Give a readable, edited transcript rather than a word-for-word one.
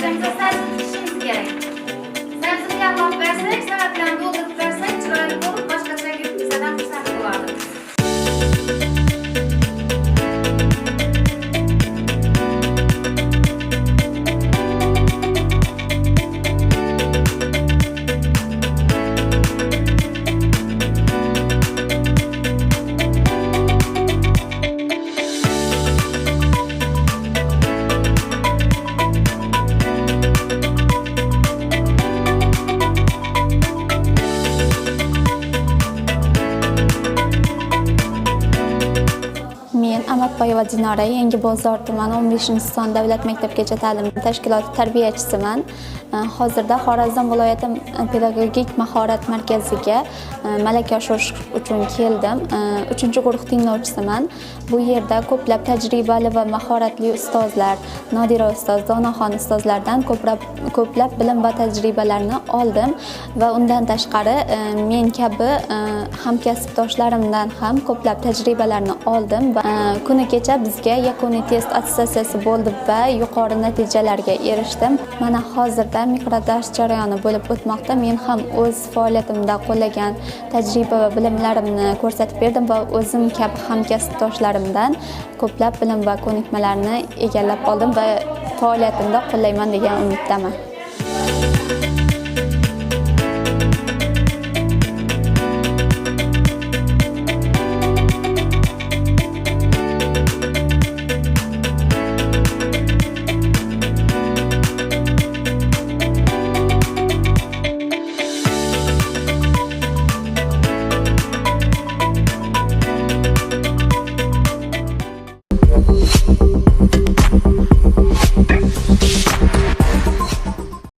Birinchi sabzini pishirishimiz kerak. Sabzini yog'lab bersak, salatlarni to'ldirib bersak, chiroyli bo'lib, boshqacha yurtsadan xursand bo'ladi. Men Amatboyeva Dinora, Yangibozor tumani 15-son davlat maktabgacha ta'lim tashkiloti tarbiyachisiman. Hozirda Xorazm viloyati pedagogik mahorat markaziga malaka oshirish uchun keldim. 3-guruh tinglovchisiman. Bu yerda ko'plab tajribali va mahoratli ustozlar, Nodira ustoz, Donaxon ustozlardan ko'plab bilim va tajribalarni oldim va undan tashqari men kabi hamkasbdoshlarimdan ham ko'plab tajribalarni oldim va kuni kecha bizga yakuniy test attestatsiyasi bo'ldi va yuqori natijalarga erishdim. Mana hozirda mikrodars jarayoni bo'lib o'tmoqda. Men ham o'z faoliyatimda qo'llagan tajriba va bilimlarimni ko'rsatib berdim va o'zim kabi hamkasbdoshlarimdan ko'plab bilim va ko'nikmalarni egallab oldim va faoliyatimda qo'llayman degan umiddaman.